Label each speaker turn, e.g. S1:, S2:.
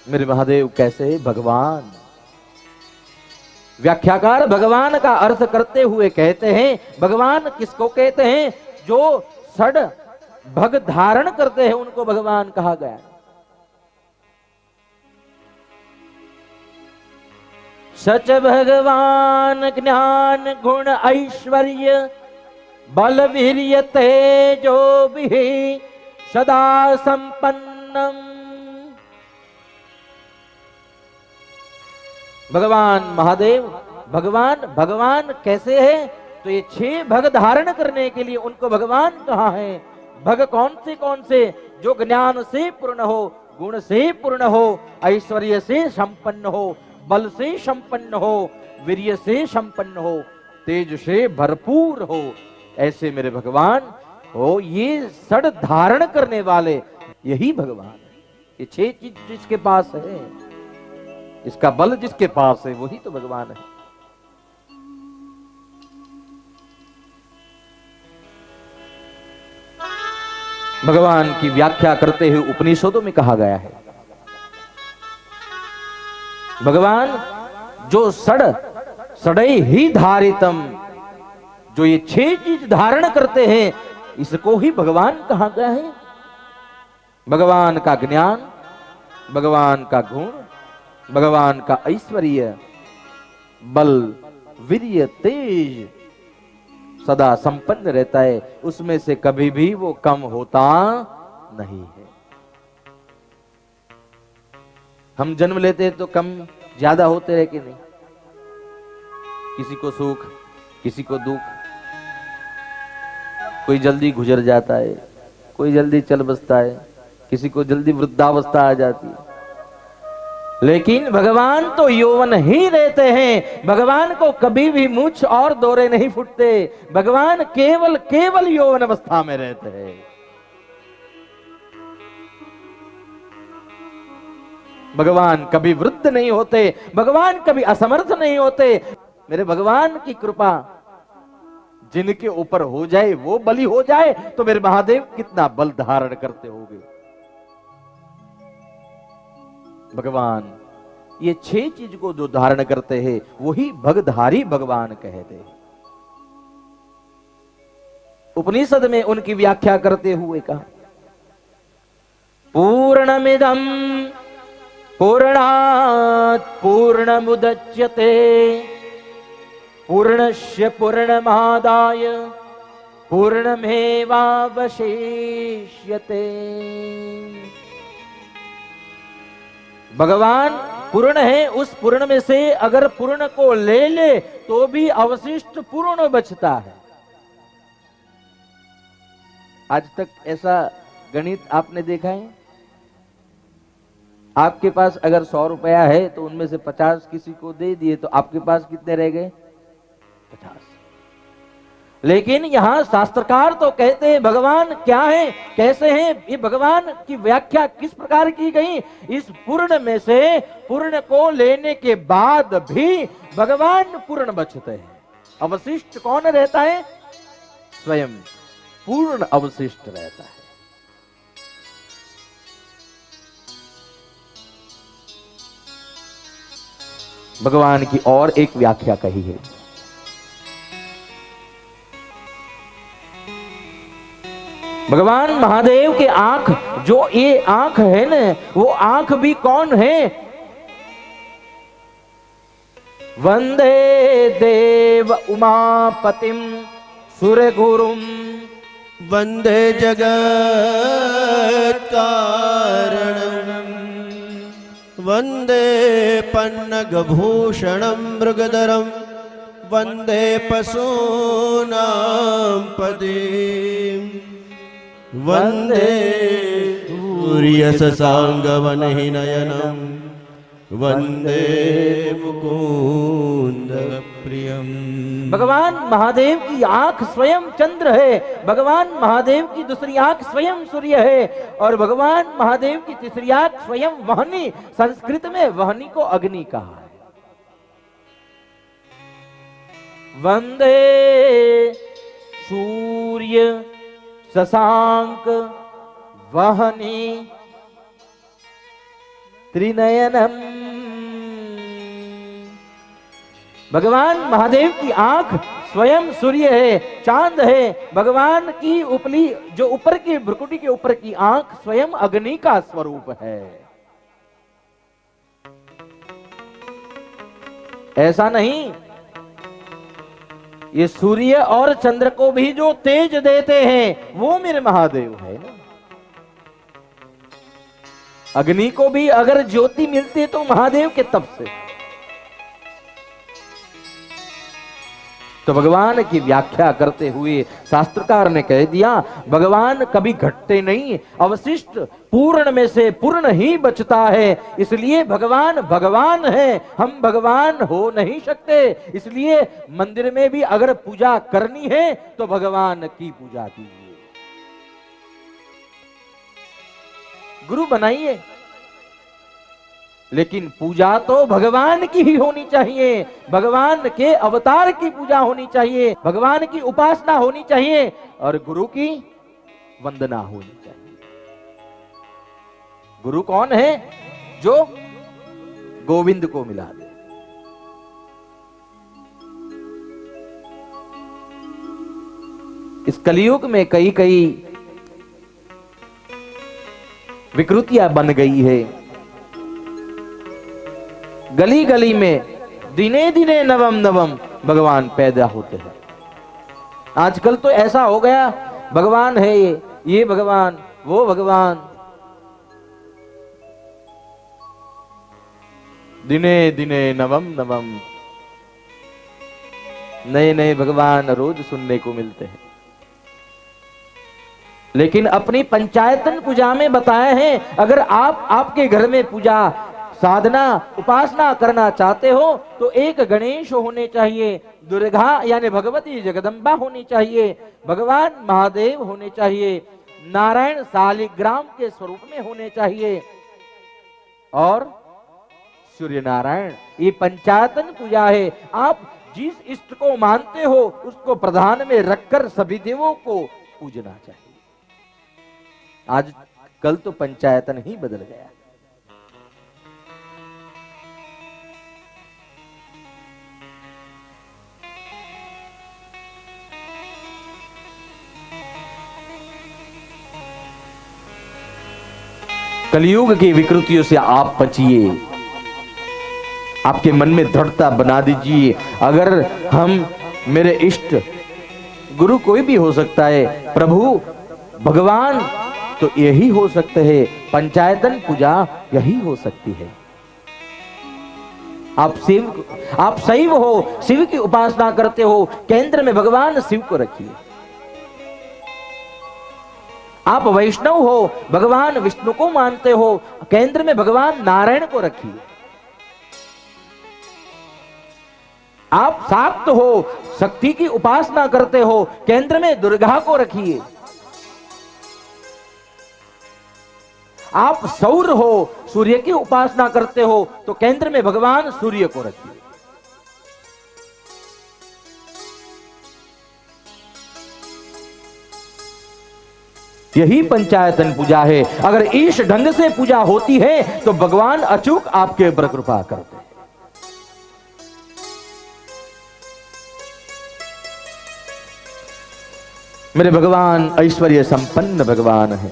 S1: मेरे महादेव कैसे भगवान। व्याख्याकार भगवान का अर्थ करते हुए कहते हैं, भगवान किसको कहते हैं? जो षड भग धारण करते हैं उनको भगवान कहा गया। सच भगवान ज्ञान गुण ऐश्वर्य बल वीर्य तेजो भी सदा संपन्नम। भगवान महादेव भगवान कैसे है? तो ये 6 भग धारण करने के लिए उनको भगवान कहा है। भग कौन से? जो ज्ञान से पूर्ण हो, गुण से पूर्ण हो, ऐश्वर्य से संपन्न हो, बल से संपन्न हो, वीर्य से संपन्न हो, तेज से भरपूर हो, ऐसे मेरे भगवान हो। ये षड धारण करने वाले यही भगवान है। ये 6 चीज जिसके पास है, इसका बल जिसके पास है, वही तो भगवान है। भगवान की व्याख्या करते हुए उपनिषदों में कहा गया है, भगवान जो सड़े ही धारितम, जो ये 6 चीज धारण करते हैं, इसको ही भगवान कहा गया है। भगवान का ज्ञान, भगवान का गुण, भगवान का ऐश्वर्य, बल, वीर्य, तेज सदा संपन्न रहता है, उसमें से कभी भी वो कम होता नहीं है। हम जन्म लेते हैं तो कम ज्यादा होते रहे कि नहीं? किसी को सुख, किसी को दुख, कोई जल्दी गुजर जाता है, कोई जल्दी चल बसता है, किसी को जल्दी वृद्धावस्था आ जाती है। लेकिन भगवान तो यौवन ही रहते हैं। भगवान को कभी भी मूछ और दौरे नहीं फूटते। भगवान केवल यौवन अवस्था में रहते हैं। भगवान कभी वृद्ध नहीं होते, भगवान कभी असमर्थ नहीं होते। मेरे भगवान की कृपा जिनके ऊपर हो जाए वो बली हो जाए, तो मेरे महादेव कितना बल धारण करते होंगे। भगवान ये 6 चीज को जो धारण करते हैं वही भगधारी भगवान कहते हैं। उपनिषद में उनकी व्याख्या करते हुए कहा, पूर्णमिदं पूर्णात् पूर्णमुदच्यते पूर्णस्य पूर्णमादाय पूर्णमेवावशिष्यते। भगवान पूर्ण है, उस पूर्ण में से अगर पूर्ण को ले तो भी अवशिष्ट पूर्ण बचता है। आज तक ऐसा गणित आपने देखा है? आपके पास अगर 100 रुपया है तो उनमें से 50 किसी को दे दिए तो आपके पास कितने रह गए? 50। लेकिन यहां शास्त्रकार तो कहते हैं भगवान क्या है, कैसे हैं? ये भगवान की व्याख्या किस प्रकार की गई? इस पूर्ण में से पूर्ण को लेने के बाद भी भगवान पूर्ण बचते हैं। अवशिष्ट कौन रहता है? स्वयं पूर्ण अवशिष्ट रहता है। भगवान की और एक व्याख्या कही है, भगवान महादेव के आंख, जो ये आंख है ना, वो आंख भी कौन है? वंदे देव उमापतिम सुरगुरुम
S2: वंदे जगत कारणम वंदे पन्नगभूषणं मृगधरम वंदे पशूनां पतिम् वंदे सूर्यशशाङ्कवह्निनयनं वंदे मुकुंद प्रियम।
S1: भगवान महादेव की आंख स्वयं चंद्र है, भगवान महादेव की दूसरी आंख स्वयं सूर्य है, और भगवान महादेव की तीसरी आंख स्वयं वहनी। संस्कृत में वहनी को अग्नि कहा है। वंदे सूर्य शशांक वहनी त्रिनयनम। भगवान महादेव की आंख स्वयं सूर्य है, चांद है। भगवान की उपली जो ऊपर की भ्रुकुटी के ऊपर की आंख स्वयं अग्नि का स्वरूप है। ऐसा नहीं, ये सूर्य और चंद्र को भी जो तेज देते हैं वो मेरे महादेव है ना। अग्नि को भी अगर ज्योति मिलती तो महादेव के तप से। तो भगवान की व्याख्या करते हुए शास्त्रकार ने कह दिया, भगवान कभी घटते नहीं, अवशिष्ट पूर्ण में से पूर्ण ही बचता है। इसलिए भगवान भगवान है, हम भगवान हो नहीं सकते। इसलिए मंदिर में भी अगर पूजा करनी है तो भगवान की पूजा कीजिए, गुरु बनाइए, लेकिन पूजा तो भगवान की ही होनी चाहिए। भगवान के अवतार की पूजा होनी चाहिए, भगवान की उपासना होनी चाहिए और गुरु की वंदना होनी चाहिए। गुरु कौन है? जो गोविंद को मिला दे। इस कलयुग में कई कई विकृतियां बन गई है। गली गली में दिने दिने नवम नवम भगवान पैदा होते हैं। आजकल तो ऐसा हो गया, भगवान है ये भगवान, वो भगवान, दिने दिने नवम नवम नए नए भगवान रोज सुनने को मिलते हैं। लेकिन अपनी पंचायतन पूजा में बताए हैं, अगर आप आपके घर में पूजा साधना उपासना करना चाहते हो तो एक गणेश होने चाहिए, दुर्गा यानी भगवती जगदम्बा होनी चाहिए, भगवान महादेव होने चाहिए, नारायण शालिग्राम के स्वरूप में होने चाहिए और सूर्य नारायण। ये पंचायतन पूजा है। आप जिस इष्ट को मानते हो उसको प्रधान में रखकर सभी देवों को पूजना चाहिए। आज कल तो पंचायतन ही बदल गया। कलयुग की विकृतियों से आप बचिए, आपके मन में दृढ़ता बना दीजिए। अगर हम मेरे इष्ट गुरु कोई भी हो सकता है, प्रभु भगवान तो यही हो सकते हैं, पंचायतन पूजा यही हो सकती है। आप शैव हो, शिव की उपासना करते हो, केंद्र में भगवान शिव को रखिए। आप वैष्णव हो, भगवान विष्णु को मानते हो, केंद्र में भगवान नारायण को रखिए। आप शाक्त हो, शक्ति की उपासना करते हो, केंद्र में दुर्गा को रखिए। आप सौर हो, सूर्य की उपासना करते हो तो केंद्र में भगवान सूर्य को रखिए। यही पंचायतन पूजा है। अगर इस ढंग से पूजा होती है तो भगवान अचूक आपके ऊपर कृपा करते हैं। मेरे भगवान ऐश्वर्य संपन्न भगवान है।